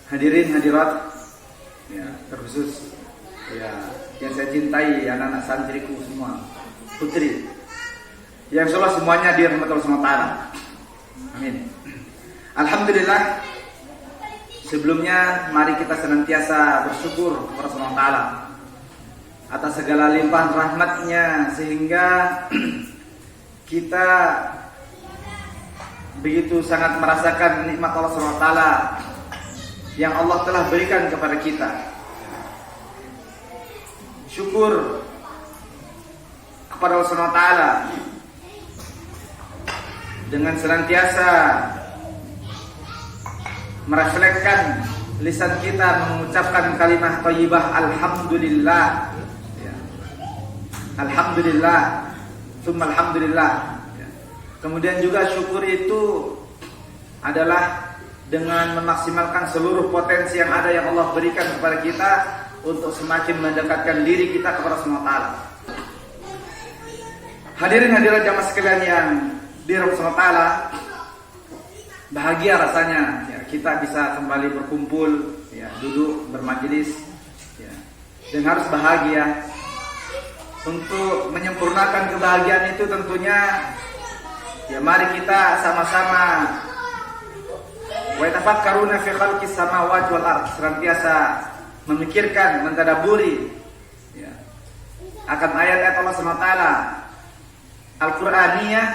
Hadirin hadirat, ya, terkhusus ya yang saya cintai, anak-anak santriku semua, putri, yang insyaallah semuanya dirahmati Allah SWT. Amin. Alhamdulillah. Sebelumnya mari kita senantiasa bersyukur kepada Allah SWT atas segala limpahan rahmatnya, sehingga kita begitu sangat merasakan nikmat Allah SWT yang Allah telah berikan kepada kita. Syukur kepada Allah SWT dengan senantiasa mereflekskan lisan kita mengucapkan kalimat thayyibah alhamdulillah, ya. Alhamdulillah, tsumma alhamdulillah, ya. Kemudian juga syukur itu adalah dengan memaksimalkan seluruh potensi yang ada yang Allah berikan kepada kita untuk semakin mendekatkan diri kita kepada Allah SWT. Hadirin hadirat jamaah sekalian yang dirahmati Allah SWT, bahagia rasanya ya, kita bisa kembali berkumpul, ya, duduk bermajelis, ya. Dan harus bahagia. Untuk menyempurnakan kebahagiaan itu tentunya ya mari kita sama-sama wa yatafakkaruna fi khalqis samawati wal ardh, senantiasa memikirkan, mentadaburi, ya, akan ayat-ayat Allah SWT Al-Qur'aniyah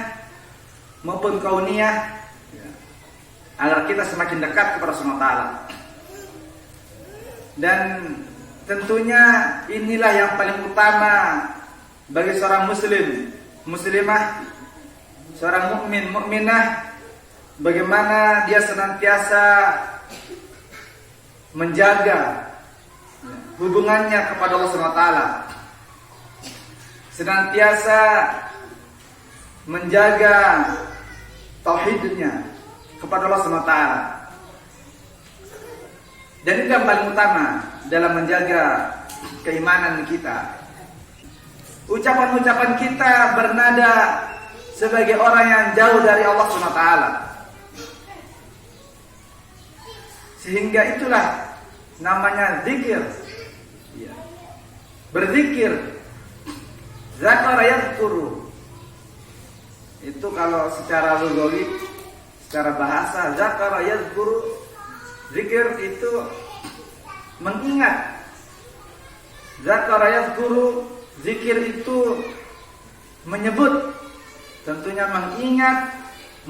maupun kauniyah, ya, agar kita semakin dekat kepada Allah SWT. Dan tentunya inilah yang paling utama bagi seorang muslim, muslimah, seorang mukmin, mukminah, bagaimana dia senantiasa menjaga hubungannya kepada Allah SWT, senantiasa menjaga tauhidnya kepada Allah SWT. Dan itu yang paling utama dalam menjaga keimanan kita. Ucapan-ucapan kita bernada sebagai orang yang jauh dari Allah SWT. Sehingga itulah namanya zikir, ya. Berzikir, zakara yadhkuru. Itu kalau secara lugawi, secara bahasa, zakara yadhkuru, zikir itu mengingat. Zakara yadhkuru, zikir itu menyebut, tentunya mengingat,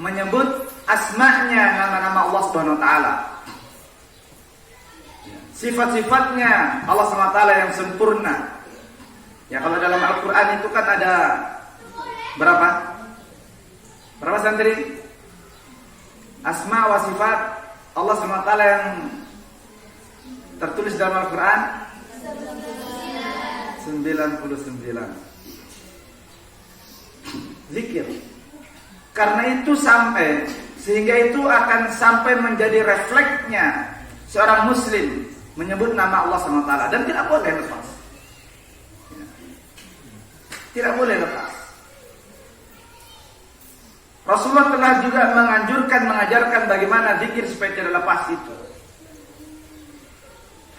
menyebut asma'nya, nama-nama Allah Subhanahu wa taala. Sifat-sifatnya Allah SWT yang sempurna. Ya, kalau dalam Al-Quran itu kan ada berapa? Berapa santri? Asma wa sifat Allah SWT yang tertulis dalam Al-Quran 99. Zikir. Karena itu sampai, sehingga itu akan sampai menjadi refleksnya seorang muslim menyebut nama Allah SWT, dan tidak boleh lepas, ya. Tidak boleh lepas. Rasulullah telah juga mengajarkan bagaimana zikir supaya tidak lepas itu.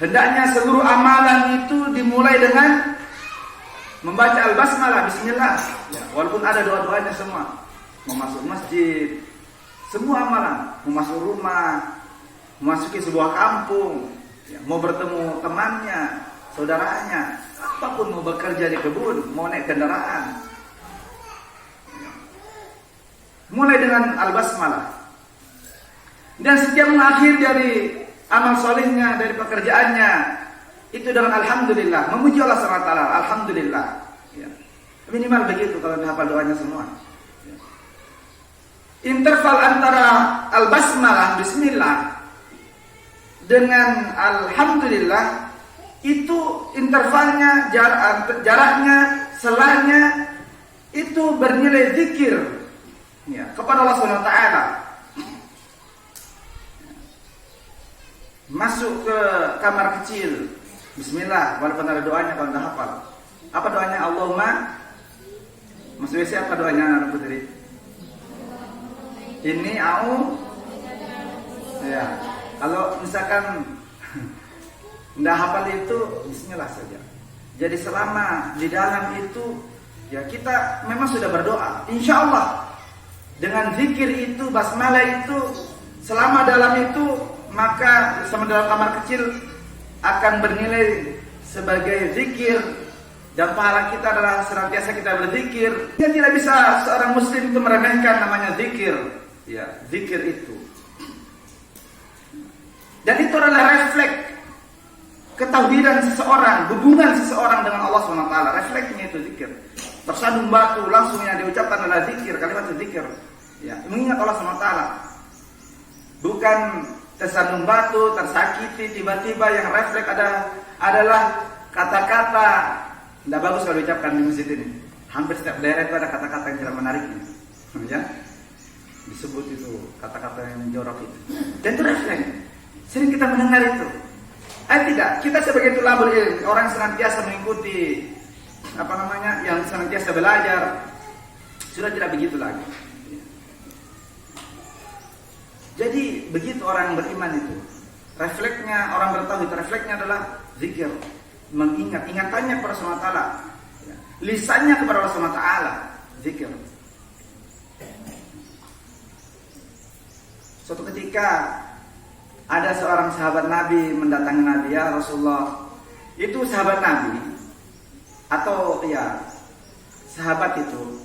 Hendaknya seluruh amalan itu dimulai dengan membaca al-basmalah, bismillah, ya. Walaupun ada doa-doanya semua, mau masuk masjid, semua amalan, mau masuk rumah, memasuki sebuah kampung, ya, mau bertemu temannya, saudaranya, apapun, mau bekerja di kebun, mau naik kendaraan, ya. Mulai dengan al-basmalah. Dan setiap mengakhir dari amal solehnya, dari pekerjaannya, itu dengan alhamdulillah, memuji Allah SWT, alhamdulillah, ya. Minimal begitu kalau dihafal doanya semua, ya. Interval antara al-basmalah, bismillah, dengan alhamdulillah itu intervalnya, jaraknya, selahnya itu bernilai zikir, ya, kepada Allah SWT. Masuk ke kamar kecil, bismillah, walaupun ada doanya kalau dah hafal. Apa doanya? Allahumma. Masuk WC apa doanya anak putri? Ini au, ya, Kalau misalkan nggak hafal itu, bismillah saja. Jadi selama di dalam itu, ya kita memang sudah berdoa. Insya Allah dengan zikir itu, basmalah itu, selama dalam itu, maka sama dalam kamar kecil akan bernilai sebagai zikir. Dan pahala kita adalah senantiasa kita berzikir. Dia tidak bisa seorang muslim itu meremehkan namanya zikir. Ya, zikir itu. Dan itu adalah refleks ketauhidan seseorang, hubungan seseorang dengan Allah SWT. Refleksnya itu zikir. Tersandung batu, langsung yang diucapkan adalah zikir, kalimat zikir. Ya, mengingat Allah SWT. Bukan tersandung batu, tersakiti, tiba-tiba yang refleks adalah kata-kata. Tidak bagus kalau diucapkan di masjid ini. Hampir setiap daerah itu ada kata-kata yang tidak menarik. Ya? Disebut itu kata-kata yang jorok itu. Dan itu refleks. Sering kita mendengar itu. Tidak, kita sebagai tulabul ilm, orang senantiasa mengikuti yang senantiasa belajar, sudah tidak begitu lagi. Jadi begitu orang beriman itu, refleksnya orang bertauhid, refleksnya adalah zikir. Mengingat, ingatannya kepada Allah SWT, lisannya kepada Allah SWT, zikir. Suatu ketika ada seorang sahabat Nabi mendatangi Nabi, ya Rasulullah. Itu sahabat Nabi, atau ya sahabat itu,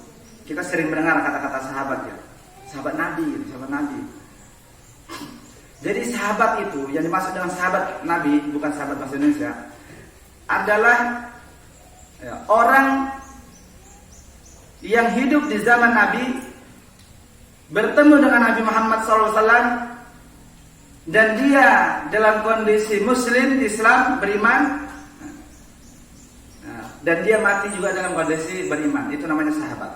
kita sering mendengar kata-kata sahabat ya, sahabat Nabi, sahabat Nabi. Jadi sahabat itu yang dimaksud dengan sahabat Nabi, bukan sahabat bahasa Indonesia, adalah orang yang hidup di zaman Nabi, bertemu dengan Nabi Muhammad SAW, dan dia dalam kondisi Muslim, Islam, beriman, dan dia mati juga dalam kondisi beriman. Itu namanya sahabat.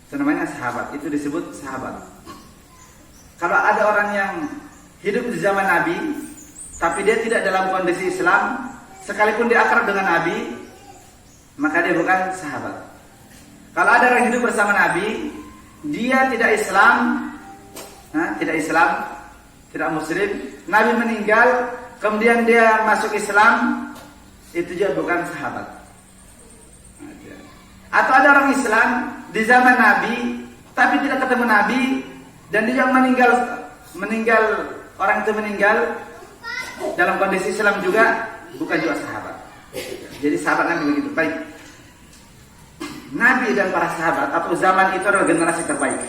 Itu namanya sahabat. Itu disebut sahabat. Kalau ada orang yang hidup di zaman Nabi, tapi dia tidak dalam kondisi Islam, sekalipun dia akrab dengan Nabi, maka dia bukan sahabat. Kalau ada orang hidup bersama Nabi, dia tidak Islam, tidak Muslim, Nabi meninggal, kemudian dia masuk Islam, itu juga bukan sahabat. Atau ada orang Islam di zaman Nabi, tapi tidak ketemu Nabi, dan dia meninggal, orang itu meninggal dalam kondisi Islam juga, bukan juga sahabat. Jadi sahabat Nabi begitu. Baik. Nabi dan para sahabat atau zaman itu adalah generasi terbaik.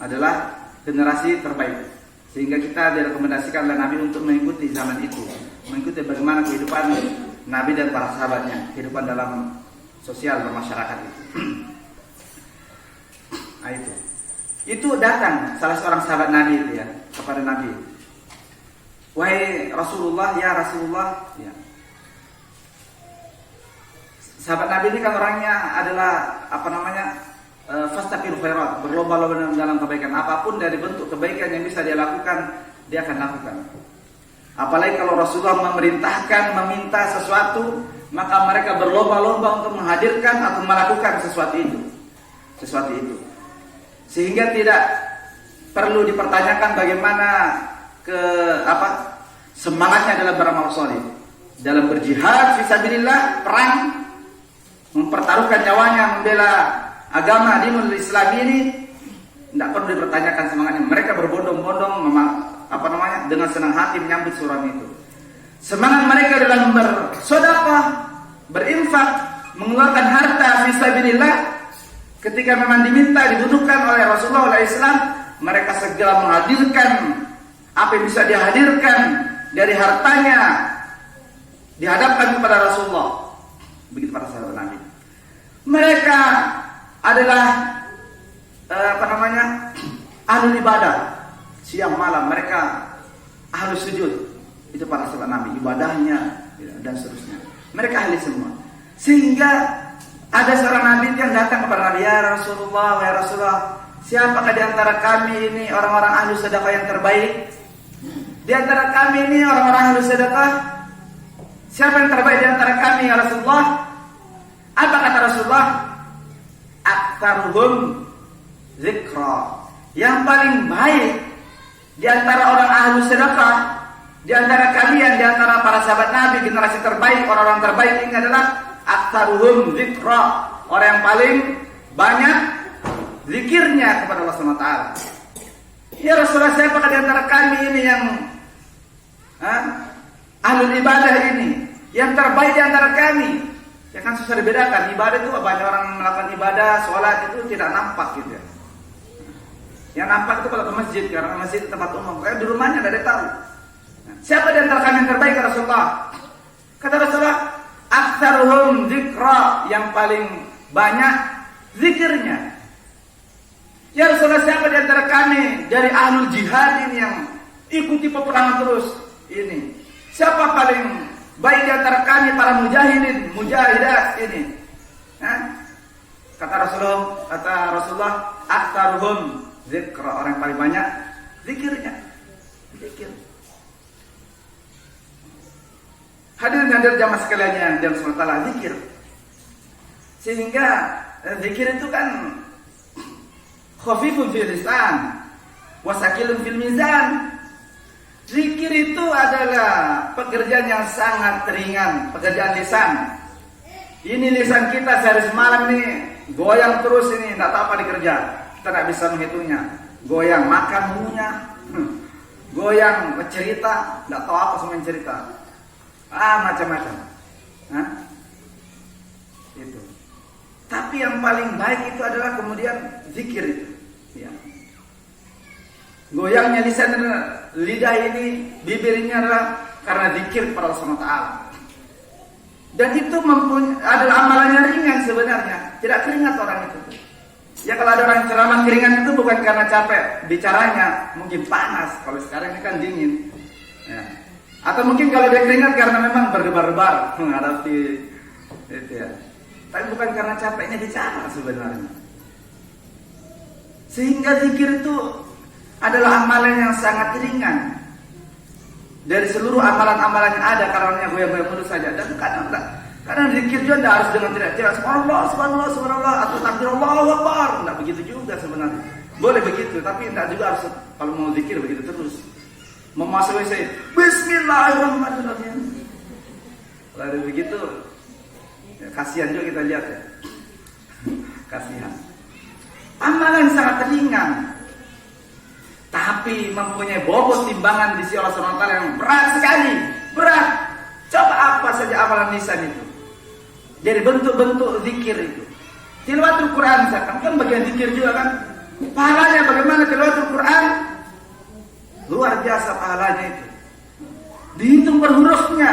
Adalah generasi terbaik. Sehingga kita direkomendasikan oleh Nabi untuk mengikuti zaman itu. Mengikuti bagaimana kehidupan Nabi dan para sahabatnya. Kehidupan dalam sosial bermasyarakat itu. Nah itu. Itu datang salah seorang sahabat Nabi itu ya, kepada Nabi. Wahai Rasulullah, ya Rasulullah, ya. Sahabat Nabi ini kan orangnya adalah fastabil khairat, berlomba-lomba dalam kebaikan. Apapun dari bentuk kebaikan yang bisa dia lakukan, dia akan lakukan. Apalagi kalau Rasulullah memerintahkan, meminta sesuatu, maka mereka berlomba-lomba untuk menghadirkan atau melakukan sesuatu itu. Sehingga tidak perlu dipertanyakan bagaimana semangatnya dalam beramal sholih, dalam berjihad fisabilillah, perang, mempertaruhkan nyawanya membela agama dinul Islam ini, tidak perlu dipertanyakan semangatnya. Mereka berbondong-bondong dengan senang hati menyambut surat itu. Semangat mereka dalam bersedekah, berinfak, mengeluarkan harta fisabilillah. Ketika memang diminta, dibutuhkan oleh Rasulullah, oleh Islam, mereka segera menghadirkan apa yang bisa dihadirkan dari hartanya, dihadapkan kepada Rasulullah. Begitu para sahabat Nabi. Mereka adalah ahli ibadah. Siang malam mereka ahli sujud. Itu para sahabat Nabi, ibadahnya dan seterusnya. Mereka ahli semua. Sehingga ada seorang Nabi yang datang kepada Nabi, ya Rasulullah, ya Rasulullah, siapakah di antara kami ini orang-orang ahli sedekah yang terbaik? Di antara kami ini orang-orang ahli sedekah, siapa yang terbaik di antara kami ya Rasulullah? Apa kata Rasulullah? Aktsaruhum zikra. Yang paling baik di antara orang ahlu sedekah, di antara kalian, di antara para sahabat Nabi, generasi terbaik, orang-orang terbaik ini adalah aktsaruhum dzikra, orang yang paling banyak zikirnya kepada Allah SWT. Ya Rasulullah, siapakah di antara kami ini yang ahlul ibadah ini, yang terbaik di antara kami? Ya kan susah dibedakan. Ibadah itu banyak orang melakukan ibadah, sholat itu tidak nampak gitu ya. Yang nampak itu kalau ke masjid, karena masjid itu tempat umum. Kayak di rumahnya tidak ada tahu. Siapa di antara kami yang terbaik kata Rasulullah? Kata Rasulullah, aktsaruhum dzikra, yang paling banyak zikirnya. Ya Rasulullah, siapa di antara kami dari ahlul jihad ini yang ikuti peperangan terus ini? Siapa paling baik di antara kami para mujahidin, mujahidat ini? Kata Rasulullah, aktsaruhum dzikra, orang yang paling banyak zikirnya. Zikir. Hadirin jamaah sekalian yang Allah zikir. Sehingga zikir itu kan khafifun fil lisan wa sakilun fil mizan. Zikir itu adalah pekerjaan yang sangat ringan, pekerjaan lisan. Ini lisan kita sehari semalam nih goyang terus ini, tidak tahu apa dikerja. Kita tidak bisa menghitungnya. Goyang makan mulunya, goyang cerita, tidak tahu apa semua cerita. Macam-macam. Itu. Tapi yang paling baik itu adalah kemudian zikir itu. Ya. Goyangnya lisan, lidah ini, bibirnya adalah karena zikir kepada Allah SWT. Dan itu adalah amalan yang ringan sebenarnya. Tidak keringat orang itu. Ya kalau ada orang ceramah keringat itu bukan karena capek bicaranya, mungkin panas. Kalau sekarang ini kan dingin. Ya. Atau mungkin kalau dia keringat karena memang berdebar-debar menghadapi itu ya. Tapi bukan karena capeknya bicara sebenarnya. Sehingga zikir itu adalah amalan yang sangat ringan dari seluruh amalan-amalan yang ada, karena goyang-goyang mulut saja. Dan kadang zikir juga tidak harus dengan teriak-teriak subhanallah, subhanallah, subhanallah, atau takbir Allahu Akbar. Tidak begitu juga sebenarnya. Boleh begitu, tapi tidak juga harus kalau mau zikir begitu terus. Memasuk WC, bismillahirrahmanirrahim. Lalu begitu, ya, kasihan juga kita lihat ya. Kasihan. Amalan sangat ringan, tapi mempunyai bobot timbangan di sisi Allah SWT yang berat sekali. Berat. Coba apa saja amalan lisan itu. Dari bentuk-bentuk zikir itu. Tilawatul Quran misalkan, kan bagian zikir juga kan. Pahalanya bagaimana tilawatul Quran? Luar biasa pahalanya itu. Dihitung per hurufnya.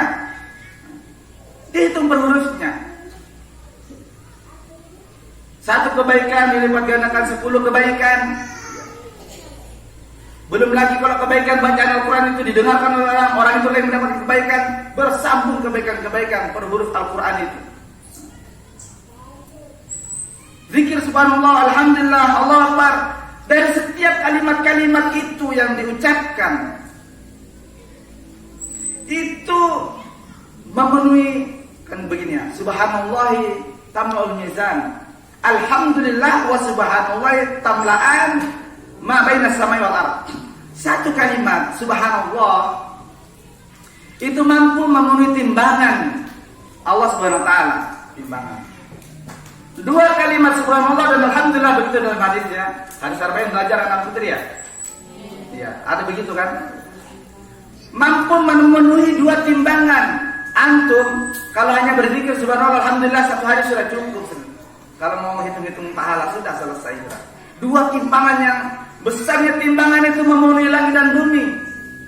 Dihitung per hurufnya. Satu kebaikan dilipat gandakan 10 kebaikan. Belum lagi kalau kebaikan bacaan Al-Quran itu didengarkan oleh orang itu yang mendapat kebaikan, bersambung kebaikan-kebaikan per huruf Al-Quran itu. Zikir subhanallah, alhamdulillah, Allah Akbar. Dari setiap kalimat-kalimat itu yang diucapkan, itu memenuhi, kan begini ya, subhanallahi tamla'ul mizan, alhamdulillah wa subhanallahi tamla'an ma baina samai wal ardh. Satu kalimat subhanallah itu mampu memenuhi timbangan Allah Subhanahu wa taala, timbangan. Dua kalimat subhanallah dan alhamdulillah, begitu dalam hadis ya. Hadis arba'in belajar anak putri ya. Iya, ada begitu kan? Mampu memenuhi dua timbangan. Antum kalau hanya berzikir subhanallah alhamdulillah satu hari sudah cukup. Kalau mau hitung-hitung pahala sudah selesai. Dua timbangan yang besarnya timbangan itu memenuhi langit dan bumi.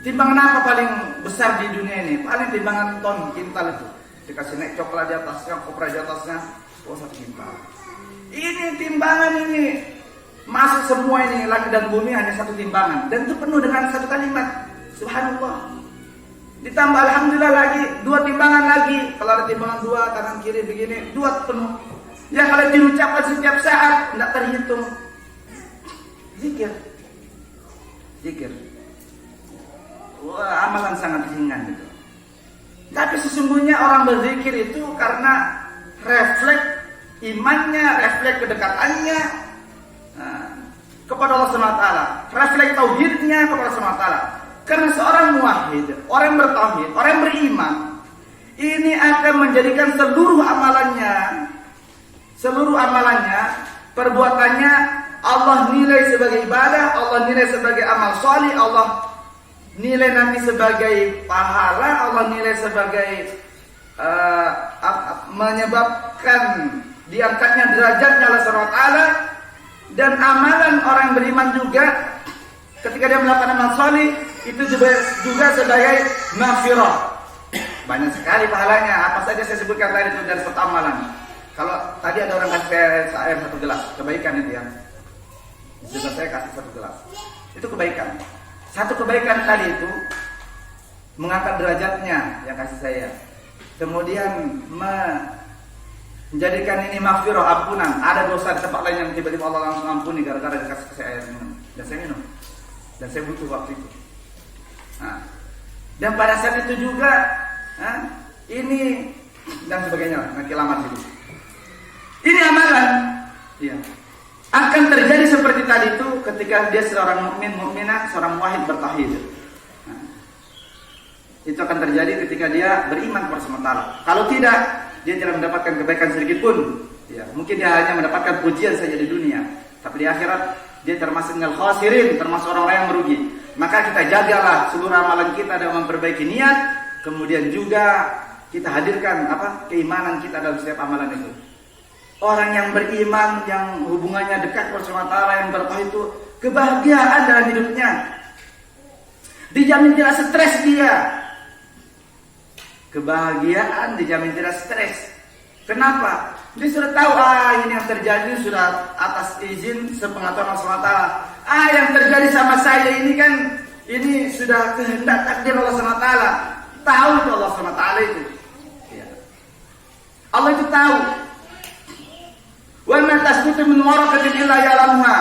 Timbangan apa paling besar di dunia ini? Paling timbangan ton, kintal itu. Dikasih naik coklat di atasnya, kopra di atasnya, satu kintal. Ini timbangan ini masuk semua ini, langit dan bumi hanya satu timbangan. Dan itu penuh dengan satu kalimat subhanallah. Ditambah alhamdulillah lagi, dua timbangan lagi. Kalau ada timbangan dua, kanan kiri begini, dua penuh. Ya kalau diucapkan setiap saat, tidak terhitung. Zikir. Wah, amalan sangat ringan gitu. Tapi sesungguhnya orang berzikir itu karena refleks imannya, refleks kedekatannya kepada Allah SWT, refleks tauhidnya kepada Allah SWT. Karena seorang muwahhid, orang yang bertauhid, orang yang beriman, ini akan menjadikan seluruh amalannya, perbuatannya Allah nilai sebagai ibadah, Allah nilai sebagai amal sholih, Allah nilai nanti sebagai pahala, Allah nilai sebagai menyebabkan diangkatnya derajatnya Allah SWT. Dan amalan orang yang beriman juga ketika dia melakukan amal sholih itu juga sebagai maghfirah. Banyak sekali pahalanya. Apa saja saya sebutkan tadi itu dari satu amalan. Kalau tadi ada orang kasih saya air 1 gelas, kebaikan itu ya. Juga saya kasih 1 gelas. Itu kebaikan. Satu kebaikan tadi itu mengangkat derajatnya yang kasih saya. Kemudian menjadikan ini maghfirah, ampunan. Ada dosa di tempat lain yang tiba-tiba Allah langsung ampuni gara-gara dikasih saya air minum. Dan saya minum. Dan saya butuh waktu itu. Nah, dan pada saat itu juga ini dan sebagainya. Nanti lama dulu. Ini amalan. Ya. Akan terjadi seperti tadi itu ketika dia seorang mukminah, seorang muwahhid bertauhid. Nah, itu akan terjadi ketika dia beriman kepada Allah. Kalau tidak, dia tidak mendapatkan kebaikan sedikit pun. Ya, mungkin dia hanya mendapatkan pujian saja di dunia, tapi di akhirat dia termasuk minal khasirin, termasuk orang-orang yang merugi. Maka kita jagalah seluruh amalan kita dalam memperbaiki niat, kemudian juga kita hadirkan keimanan kita dalam setiap amalan itu. Orang yang beriman, yang hubungannya dekat bersama Allah, yang bertauhid itu kebahagiaan dalam hidupnya. Dijamin tidak stres dia. Kebahagiaan dijamin tidak stres. Kenapa? Dia sudah tahu ini yang terjadi sudah atas izin sepengetahuan Allah SWT. Yang terjadi sama saya ini kan ini sudah kehendak takdir Allah SWT. Tahu itu Allah SWT itu. Ya. Allah itu tahu. Wa ma tasqutu min waraqatin illa ya'lamuha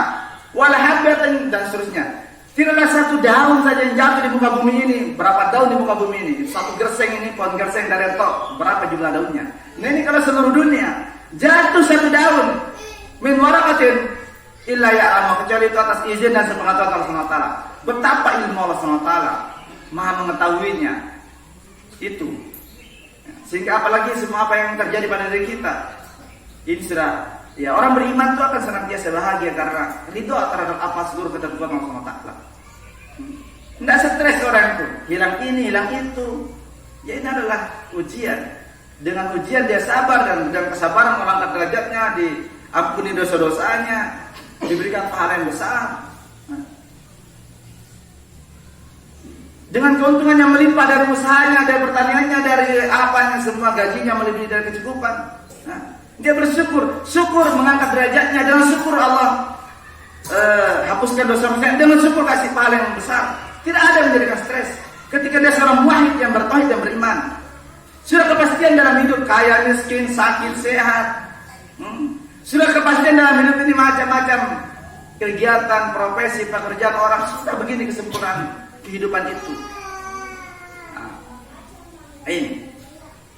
wala habatin dan seterusnya. Tidaklah satu daun saja yang jatuh di muka bumi ini. Berapa daun di muka bumi ini? Satu gerseng ini, pohon gerseng dari top. Berapa jumlah daunnya? Nah, ini kalau seluruh dunia jatuh satu daun min waraqatin illa ya'lamuha, kecuali itu atas izin dan sepengetahuan Allah SWT. Betapa ilmu Allah SWT Maha mengetahuinya. Itu. Sehingga apalagi semua apa yang terjadi pada diri kita. Ini sudah. Ya, orang beriman itu akan senantiasa bahagia karena ridho terhadap apa seluruh ketentuan Allah SWT. Tidak stres orang itu, hilang ini, hilang itu. Ya, ini adalah ujian. Dengan ujian dia sabar dan dengan kesabaran mengangkat derajatnya, diampuni dosa-dosanya, diberikan pahala yang besar. Dengan keuntungan yang melimpah dari usahanya, dari pertaniannya, dari apanya semua, gajinya melebihi dari kecukupan. Dia bersyukur, syukur mengangkat derajatnya, dengan syukur Allah hapuskan dosa-dosanya, dengan syukur kasih pahala yang besar. Tidak ada yang menjadikan stres. Ketika dia seorang muwahhid yang bertauhid dan beriman, sudah kepastian dalam hidup, kaya, miskin, sakit, sehat. Sudah kepastian dalam hidup ini macam-macam kegiatan, profesi, pekerjaan orang, sudah begini kesempurnaan kehidupan itu. Ini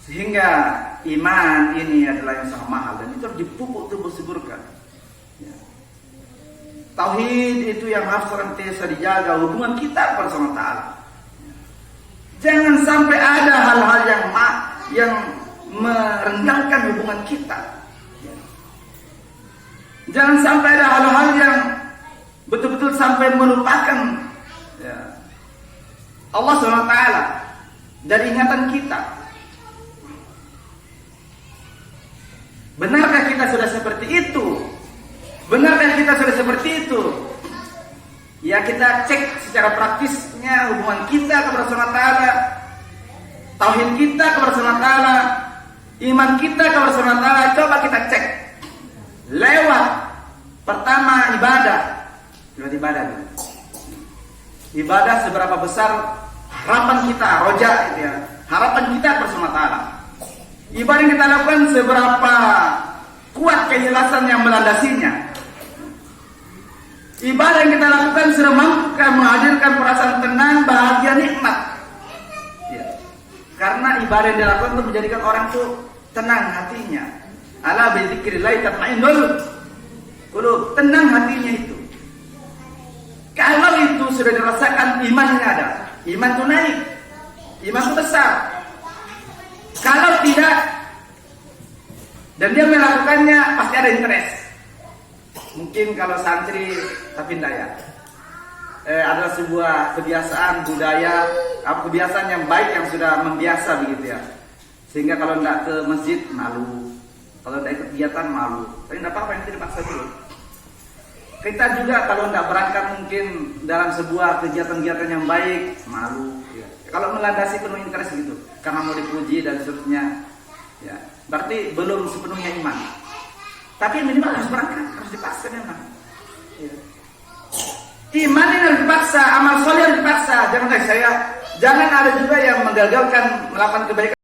sehingga iman ini adalah yang sangat mahal dan itu harus dipupuk tubuh suburkan. Ya. Tauhid itu yang harus senantiasa dijaga hubungan kita bersama Ta'ala. Ya. Jangan sampai ada hal-hal yang merendahkan hubungan kita. Ya. Jangan sampai ada hal-hal yang betul-betul sampai melupakan Allah SWT dari ingatan kita. Benarkah kita sudah seperti itu? Benarkah kita sudah seperti itu? Ya, kita cek secara praktisnya hubungan kita kepada Allah Ta'ala, tauhid kita kepada Allah Ta'ala, iman kita kepada Allah Ta'ala. Coba kita cek lewat pertama ibadah. Lewat ibadah gitu. Ibadah seberapa besar harapan kita, roja gitu ya. Harapan kita bersama Ta'ala. Ibadah yang kita lakukan seberapa kuat kejelasan yang melandasinya. Ibadah yang kita lakukan sudah mampu menghadirkan perasaan tenang, bahagia, nikmat. Ya. Karena ibadah yang dilakukan itu menjadikan orang itu tenang hatinya. Ala bi dzikrillah tatma'innul qulub. Tenang hatinya itu. Kalau itu sudah dirasakan imannya ada, iman itu naik, iman itu besar. Kalau tidak, dan dia melakukannya, pasti ada interest. Mungkin kalau santri, tapi tidak ya. Adalah sebuah kebiasaan budaya, kebiasaan yang baik yang sudah membiasa begitu ya. Sehingga kalau tidak ke masjid malu, kalau tidak ikut kegiatan malu. Tapi tidak apa-apa, yang tidak dipaksa dulu. Kita juga kalau tidak berangkat mungkin dalam sebuah kegiatan-kegiatan yang baik malu. Ya. Kalau melandasi penuh interest gitu, karena mau dipuji dan seterusnya, ya berarti belum sepenuhnya iman. Tapi minimal harus berangkat, harus dipaksa memang. Ya. Iman ini harus dipaksa, amal soleh harus dipaksa. Jangan ada juga yang menggagalkan melakukan kebaikan.